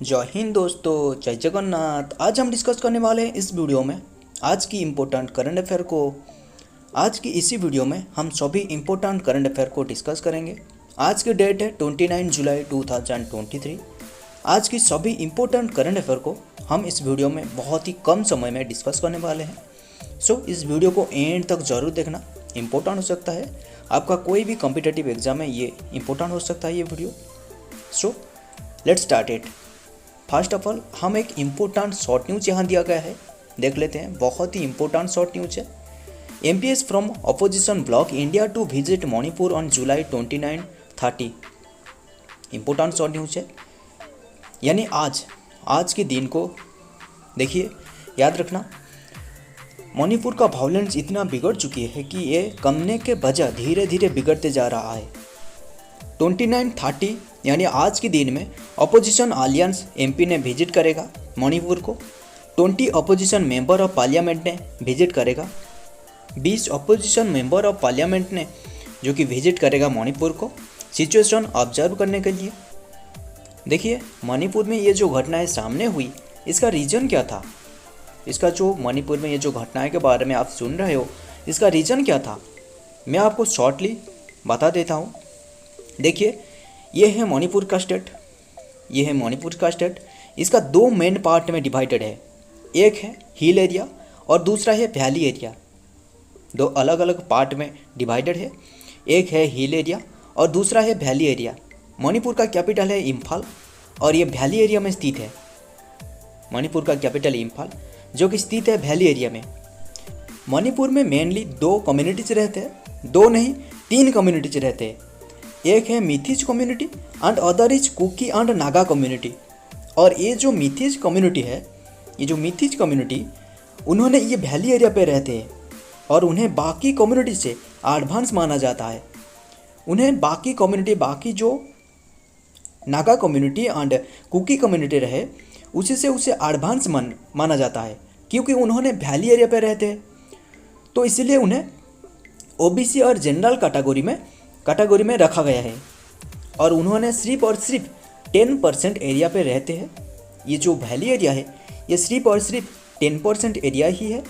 जय हिंद दोस्तों, जय जगन्नाथ। आज हम डिस्कस करने वाले हैं इस वीडियो में आज की इम्पोर्टेंट करंट अफेयर को। आज की इसी वीडियो में हम सभी इम्पोर्टेंट करंट अफेयर को डिस्कस करेंगे। आज की डेट है 29 जुलाई 2023। आज की सभी इम्पोर्टेंट करंट अफेयर को हम इस वीडियो में बहुत ही कम समय में डिस्कस करने वाले हैं। सो इस वीडियो को एंड तक ज़रूर देखना, इम्पोर्टेंट हो सकता है। आपका कोई भी कॉम्पिटिटिव एग्जाम है, ये इम्पोर्टेंट हो सकता है ये video. So let's start it. First of all हम एक इम्पोर्टेंट शॉर्ट न्यूज़ यहाँ दिया गया है, देख लेते हैं। बहुत ही इम्पोर्टेंट शॉर्ट न्यूज़ है। MPs from opposition bloc India to visit Manipur on July 29-30। Important short news है, यानी आज के दिन को देखिए, याद रखना। मणिपुर का वायलेंस इतना बिगड़ चुकी है कि ये कमने के बजाय धीरे धीरे बिगड़ते जा रहा है। 29-30 यानी आज के दिन में अपोजिशन अलियंस MP ने विजिट करेगा मणिपुर को। 20 अपोजिशन मेंबर ऑफ पार्लियामेंट ने विजिट करेगा। 20 अपोजिशन मेंबर ऑफ पार्लियामेंट ने जो कि विजिट करेगा मणिपुर को सिचुएशन ऑब्जर्व करने के लिए। देखिए, मणिपुर में ये जो घटनाएं सामने हुई, इसका रीज़न क्या था? इसका जो मणिपुर में ये जो घटनाएं के बारे में आप सुन रहे हो, इसका रीज़न क्या था, मैं आपको शॉर्टली बता देता हूँ। देखिए, ये है मणिपुर का स्टेट, ये है मणिपुर का स्टेट। इसका दो मेन पार्ट में डिवाइडेड है। एक है हिल एरिया और दूसरा है वैली एरिया। दो अलग अलग पार्ट में डिवाइडेड है। एक है हिल एरिया और दूसरा है वैली एरिया। मणिपुर का कैपिटल है इम्फाल और ये वैली एरिया में स्थित है। मणिपुर का कैपिटल इम्फाल जो कि स्थित है वैली एरिया में। मणिपुर में मेनली दो कम्युनिटीज रहते हैं, दो नहीं 3 कम्युनिटीज रहते हैं। एक है Meiteis community and other is Kuki and Naga community. और ये जो मिथिज कम्युनिटी है, ये जो मिथिज कम्युनिटी, उन्होंने ये वैली एरिया पे रहते हैं और उन्हें बाकी कम्युनिटी से एडवांस माना जाता है। उन्हें बाकी कम्युनिटी, बाकी जो Naga community and Kuki community रहे, उसी से उसे एडवांस माना जाता है, क्योंकि उन्होंने वैली एरिया पे रहते हैं। तो इसीलिए उन्हें OBC और जनरल कैटेगरी में रखा गया है। और उन्होंने सिर्फ और सिर्फ 10% एरिया पे रहते हैं। ये जो वैली एरिया है, ये सिर्फ और सिर्फ 10% एरिया ही है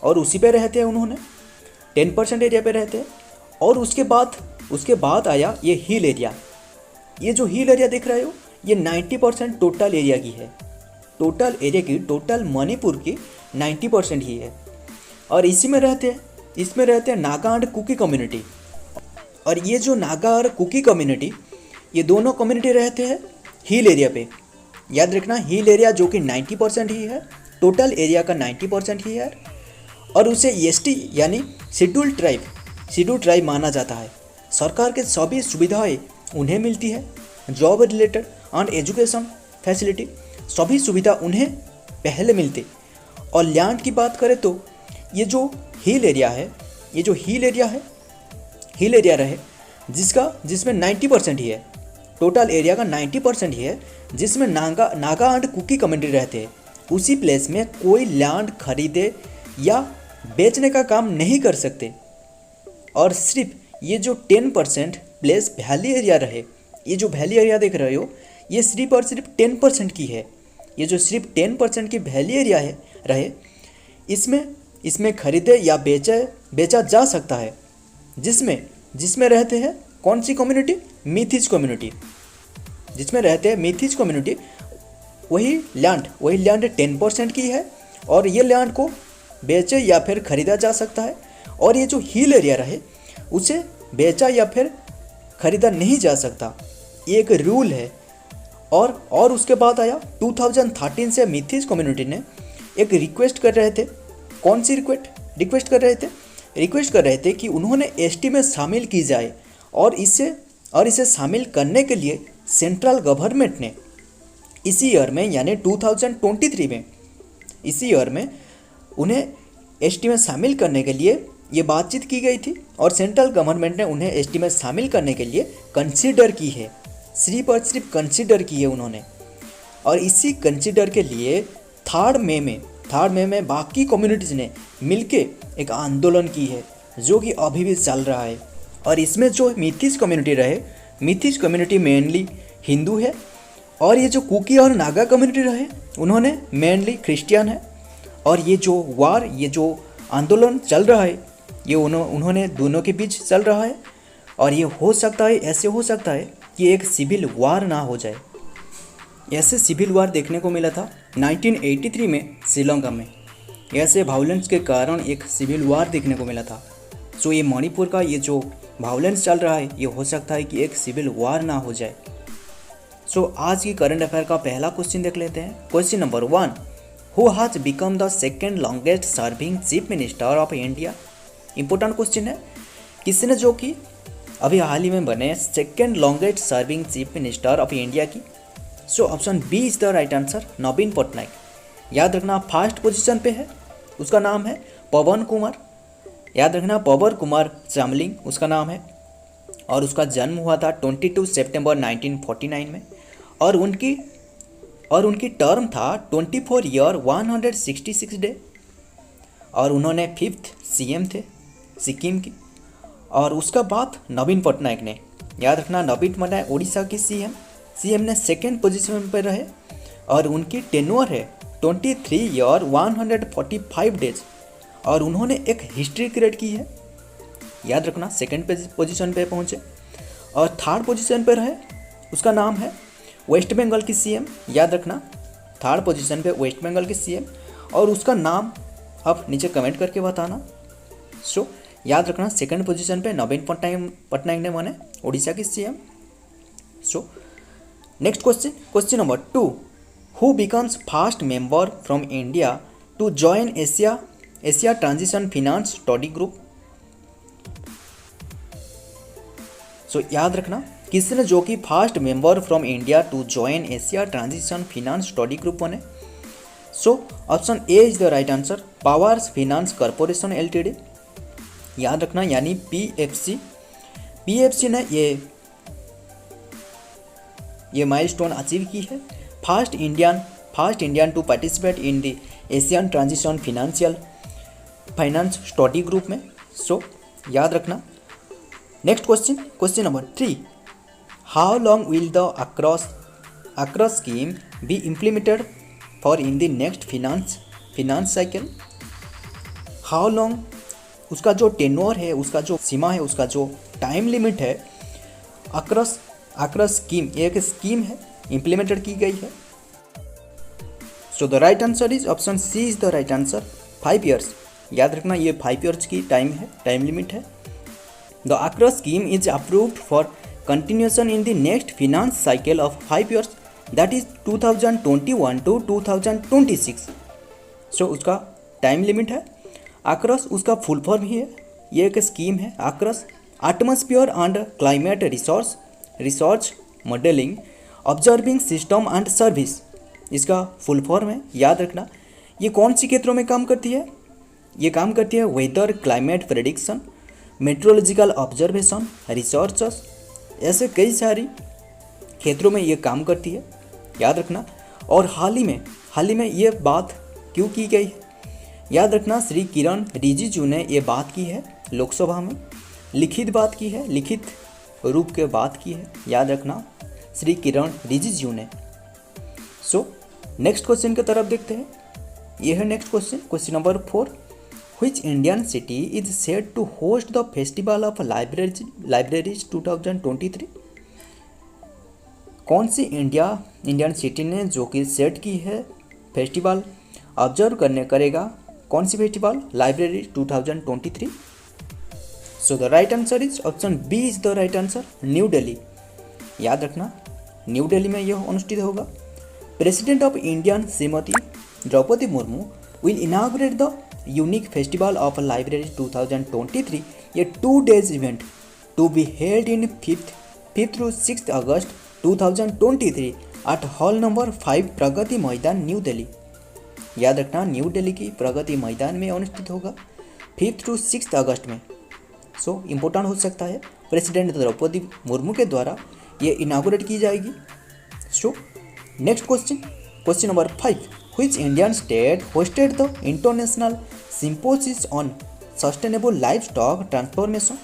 और उसी पे रहते हैं। उन्होंने 10% एरिया पे रहते हैं। और उसके बाद आया ये हिल एरिया। ये जो हिल एरिया देख रहे हो, ये 90% टोटल एरिया की है। टोटल एरिया की, टोटल मणिपुर की 90% ही है। और इसमें रहते हैं नागा एंड कुकी कम्युनिटी। और ये जो नागा और कुकी कम्युनिटी, ये दोनों कम्युनिटी रहते हैं हिल एरिया पे। याद रखना, हिल एरिया जो कि 90% ही है, टोटल एरिया का 90% ही है। और उसे ST यानी शेड्यूल ट्राइब माना जाता है। सरकार के सभी सुविधाएं उन्हें मिलती है, job related and education facility, सभी सुविधा उन्हें पहले मिलती। और लैंड की बात करें तो ये जो हिल एरिया रहे, जिसमें 90% ही है, टोटल एरिया का 90% ही है, जिसमें नागा एंड कुकी कम्युनिटी रहते हैं। उसी प्लेस में कोई लैंड खरीदे या बेचने का काम नहीं कर सकते। और सिर्फ ये जो 10% प्लेस वैली एरिया रहे, ये जो वैली एरिया देख रहे हो, ये सिर्फ और सिर्फ 10% की है। ये जो सिर्फ 10% की वैली एरिया रहे, इसमें खरीदे या बेचा जा सकता है, जिसमें रहते हैं कौन सी कम्युनिटी? मिथिज कम्युनिटी। जिसमें रहते हैं मिथिज कम्युनिटी, वही लैंड 10% की है और ये लैंड को बेचे या फिर खरीदा जा सकता है। और ये जो हिल एरिया रहे, उसे बेचा या फिर खरीदा नहीं जा सकता, ये एक रूल है। और उसके बाद आया 2013 से मिथिज कम्युनिटी ने एक रिक्वेस्ट कर रहे थे। कौन सी रिक्वेस्ट कर रहे थे कि उन्होंने ST में शामिल की जाए। और इसे शामिल करने के लिए सेंट्रल गवर्नमेंट ने इसी ईयर में, यानी 2023 में, इसी ईयर में उन्हें ST में शामिल करने के लिए ये बातचीत की गई थी। और सेंट्रल गवर्नमेंट ने उन्हें ST में शामिल करने के लिए कंसीडर की है, सिर्फ और सिर्फ कंसीडर की है उन्होंने। और इसी कंसीडर के लिए 3 मई में बाकी कम्युनिटीज़ ने मिलके एक आंदोलन की है, जो कि अभी भी चल रहा है। और इसमें जो मिथिज कम्युनिटी रहे, मिथिज कम्युनिटी मेनली हिंदू है और ये जो कुकी और नागा कम्युनिटी रहे उन्होंने मेनली क्रिश्चियन है। और ये जो वार, ये जो आंदोलन चल रहा है, ये उन्होंने दोनों के बीच चल रहा है। और ये हो सकता है, ऐसे हो सकता है कि एक सिविल वार ना हो जाए। ऐसे सिविल वार देखने को मिला था 1983 में श्रीलंका में। ऐसे वायलेंस के कारण एक सिविल वार देखने को मिला था। सो ये मणिपुर का ये जो वायलेंस चल रहा है, ये हो सकता है कि एक सिविल वार ना हो जाए। सो आज की करंट अफेयर का पहला क्वेश्चन देख लेते हैं। Question number 1, who has become the second longest serving chief minister of India. Important question है, किसने जो कि अभी हाल ही में बने second longest serving chief minister of India की। So option B is the right answer, Naveen Patnaik. याद रखना फर्स्ट पोजीशन पे है, उसका नाम है पवन कुमार। याद रखना पवन कुमार चामलिंग उसका नाम है। और उसका जन्म हुआ था 22 सितंबर 1949 में। और उनकी टर्म था 24 ईयर 166 डे। और उन्होंने 5th सीएम थे सिक्किम की। और उसका बाद नवीन पटनायक ने, याद रखना नवीन पटनायक उड़ीसा की सीएम ने सेकेंड पोजीशन पर रहे। और उनकी टेन्योर है 23 ईयर 145 डेज। और उन्होंने एक हिस्ट्री क्रिएट की है। याद रखना सेकेंड पोजीशन पे पहुँचे। और थर्ड पोजीशन पर है, उसका नाम है वेस्ट बंगाल की सीएम। याद रखना थर्ड पोजीशन पे वेस्ट बंगाल की सीएम। और उसका नाम आप नीचे कमेंट करके बताना। सो याद रखना सेकंड पोजीशन पे नवीन पटनायक ने बने उड़ीसा की CM. So next question number 2, who becomes first member from India to join Asia transition finance study group. So याद रखना किसने जो कि first member from India to join Asia transition finance study group बने। So option A is the right answer, powers finance corporation LTD. याद रखना यानी PFC ने ये माइलस्टोन अचीव की है, first Indian to participate in the Asian transition finance study group में। So याद रखना। Next question number 3, how long will the ACROSS scheme be implemented for in the next finance cycle. How long, उसका जो tenure है, उसका जो सीमा है, उसका जो टाइम लिमिट है, अक्रॉस स्कीम एक स्कीम है, इम्प्लीमेंटेड की गई है। So the right answer is option C is the right answer, 5 years. याद रखना ये 5 ईयर्स की टाइम लिमिट है। The ACROSS scheme is approved for continuation in the next finance cycle of 5 years, that is 2021 to 2026। So उसका time limit है। ACROSS उसका full form ही है, ये एक स्कीम है। Across atmosphere and climate research modelling observing system and service, इसका full form है। याद रखना ये कौन सी क्षेत्रों में काम करती है, ये काम करती है weather climate prediction, meteorological observation, researches, ऐसे कई सारी क्षेत्रों में ये काम करती है। याद रखना। और हाल ही में ये बात क्यों की गई है, याद रखना श्री किरण रिजिजू ने ये बात की है लोकसभा में, लिखित बात की है, लिखित रूप के बात की है। याद रखना श्री किरण रिजिजू ने। सो नेक्स्ट क्वेश्चन की तरफ देखते हैं। यह है next question number 4, which Indian city is set to host the festival of libraries 2023। कौन सी इंडियन सिटी ने जो कि सेट की है फेस्टिवल ऑब्जर्व करेगा, कौन सी festival, library 2023। So the right answer is option B is the right answer, New Delhi. याद रखना न्यू दिल्ली में यह अनुष्ठित होगा। President of Indian Shrimati Droupadi Murmu will inaugurate the unique festival of library 2023, a 2 days event to be held in 5th through 6th August 2023 at hall number 5 Pragati Maidan new Delhi. याद रखना न्यू दिल्ली की प्रगति मैदान में अनुष्ठित होगा 5th through 6th अगस्त में। सो इम्पोर्टेंट हो सकता है, प्रेसिडेंट द्रौपदी मुर्मू के द्वारा ये इनागोरेट की जाएगी। सो next question number 5, which Indian state hosted the International Symposium on Sustainable Livestock Transformation।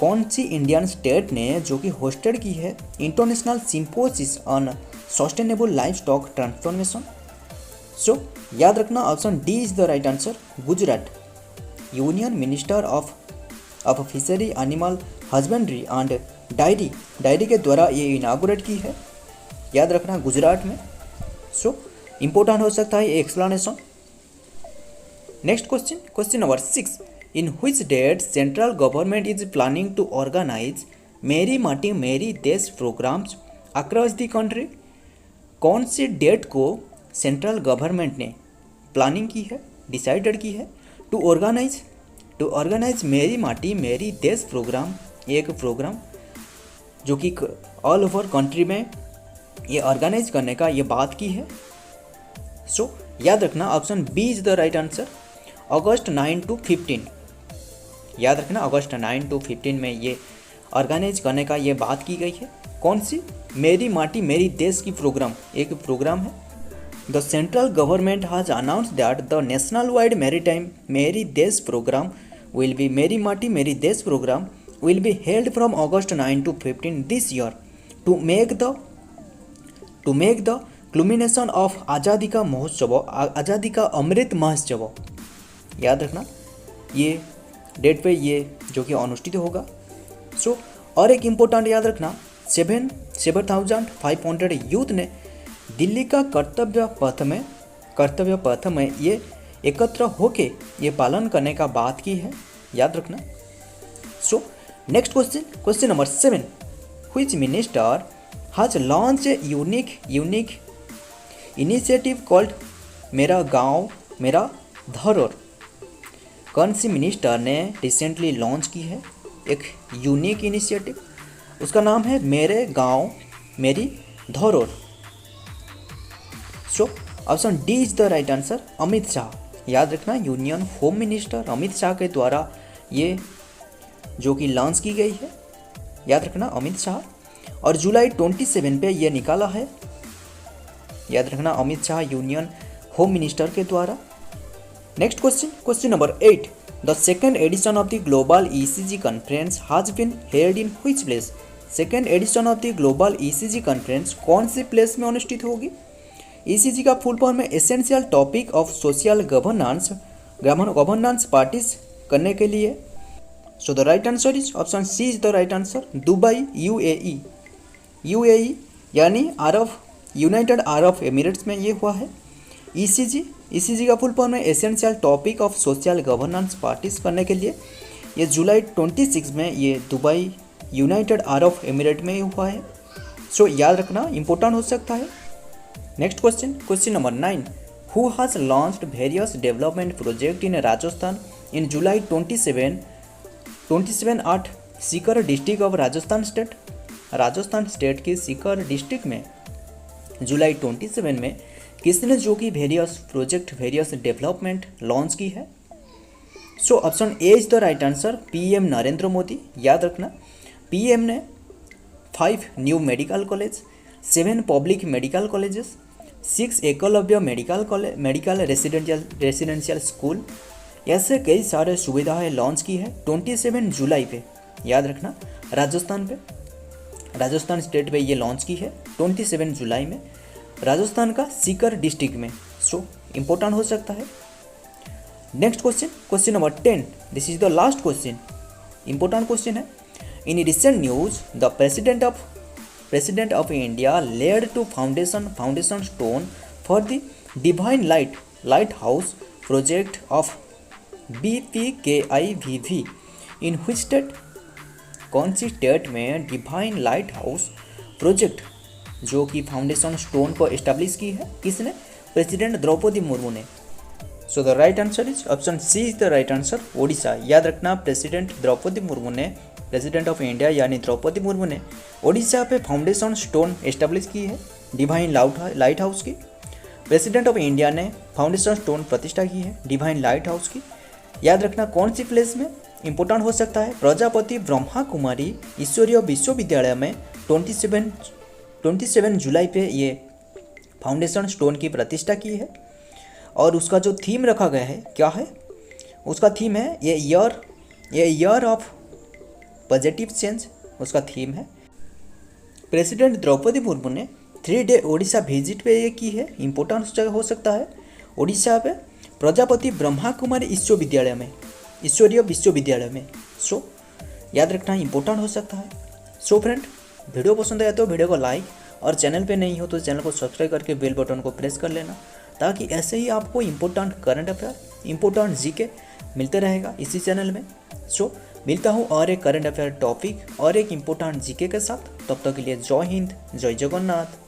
कौन सी इंडियन स्टेट ने जो कि होस्टेड की है international symposium on sustainable life stock transformation? So याद रखना option D is the right answer, Gujarat. Union minister of fishery, animal husbandry and dairy के द्वारा ये इनागुरेट की है, याद रखना गुजरात में। सो इम्पोर्टेंट हो सकता है ये explanation. Next question, question number 6, in which date central government is planning to organize Meri Maati Meri Desh programs across the country? कौन सी डेट को सेंट्रल गवर्नमेंट ने प्लानिंग की है, डिसाइडेड की है to organize Meri Maati Meri Desh programme, एक प्रोग्राम जो कि ऑल ओवर कंट्री में ये ऑर्गेनाइज करने का ये बात की है। सो याद रखना option B is the right answer, August 9 to 15। याद रखना अगस्त 9 to 15 में ये ऑर्गेनाइज करने का ये बात की गई है। कौन सी? मेरी माटी मेरी देश की प्रोग्राम, एक प्रोग्राम है। The central government has announced that the national wide maritime Meri Desh program will be Meri Maati Meri Desh program will be held from August 9 to 15 this year to make the culmination of Azadi ka महोत्सव, आज़ादी का अमृत महोत्सव। याद रखना ये डेट पे ये जो कि अनुष्ठित होगा। सो और एक इम्पोर्टेंट याद रखना, 7,500 यूथ ने दिल्ली का कर्तव्य पथ में ये एकत्र होके ये पालन करने का बात की है, याद रखना। सो next question, question number 7, which minister has launch a unique initiative called मेरा गांव मेरा धरोहर? कौन सी मिनिस्टर ने रिसेंटली लॉन्च की है एक यूनिक इनिशिएटिव, उसका नाम है मेरे गांव मेरी धरोहर। So option D is the right answer, Amit Shah. याद रखना union home minister Amit Shah के द्वारा ये जो कि लॉन्च की गई है, याद रखना अमित शाह, और जुलाई 27 पे ये निकाला है, याद रखना Amit Shah union home minister के द्वारा। Next question, question number 8, the second edition of the global ECG conference has been held in which place? Second edition of the global ECG conference कौन से प्लेस में अनुष्ठित होगी? ECG का फुल फॉर्म है essential topic of social governance पार्टिस करने के लिए। So the right answer is option C is the right answer, Dubai UAE यानी यूनाइटेड अरब एमिरेट्स में ये हुआ है। ECG का फुल फॉर्म है essential topic of social governance पार्टिस करने के लिए। ये जुलाई 26 में ये दुबई यूनाइटेड अरब एमिरेट में हुआ है। सो याद रखना इंपॉर्टेंट हो सकता है। Next question, question number 9, who has launched various development project in Rajasthan in July 27 at Sikar district of Rajasthan state? Rajasthan state के सीकर डिस्ट्रिक्ट में जुलाई 27 में किसने जो कि वेरियस डेवलपमेंट लॉन्च की है? सो option A is the right answer, PM Narendra Modi. याद रखना PM ने 5 new medical college, 7 public medical colleges, 6 Eklavya medical residential school, ऐसे कई सारे सुविधाएं लॉन्च की है 27 जुलाई पे। याद रखना राजस्थान स्टेट पे ये लॉन्च की है 27 जुलाई में, राजस्थान का सीकर डिस्ट्रिक्ट में। सो इम्पोर्टेंट हो सकता है। Next question, question number 10, this is the last question, important question है। In recent news the president of India laid to foundation stone for the divine light house project of BPKIVV in which state? कौन सी state में divine light house project जो कि foundation stone को establish की है, किसने? प्रेसिडेंट द्रौपदी मुर्मू ने। So the right answer is option C is the right answer, Odisha. याद रखना प्रेसिडेंट द्रौपदी मुर्मू ने, प्रेसिडेंट ऑफ इंडिया यानी द्रौपदी मुर्मू ने ओडिशा पे फाउंडेशन स्टोन एस्टेब्लिश की है डिवाइन लाइट हाउस की। प्रेसिडेंट ऑफ इंडिया ने फाउंडेशन स्टोन प्रतिष्ठा की है डिवाइन लाइट हाउस की। याद रखना कौन सी प्लेस में, इंपॉर्टेंट हो सकता है, प्रजापति ब्रह्मा कुमारी ईश्वरीय विश्वविद्यालय में 27 जुलाई पे ये फाउंडेशन स्टोन की प्रतिष्ठा की है। और उसका जो थीम रखा गया है क्या है? उसका थीम है ये ईयर ऑफ पॉजिटिव चेंज उसका थीम है। प्रेसिडेंट द्रौपदी मुर्मू ने 3 डे ओडिशा विजिट पे ये की है, इम्पोर्टेंट हो सकता है। ओडिशा पे प्रजापति ब्रह्मा कुमारी विश्वविद्यालय में, ईश्वरीय विश्वविद्यालय में। सो याद रखना इम्पोर्टेंट हो सकता है। सो फ्रेंड, वीडियो पसंद आया तो वीडियो को लाइक, और चैनल पे नहीं हो तो चैनल को सब्सक्राइब करके बेल बटन को प्रेस कर लेना, ताकि ऐसे ही आपको important current affair, important GK मिलते रहेगा इसी चैनल में। सो मिलता हूँ और एक करंट अफेयर टॉपिक और एक इम्पोर्टेंट जीके के साथ। तब तक के लिए जय हिंद, जय जगन्नाथ।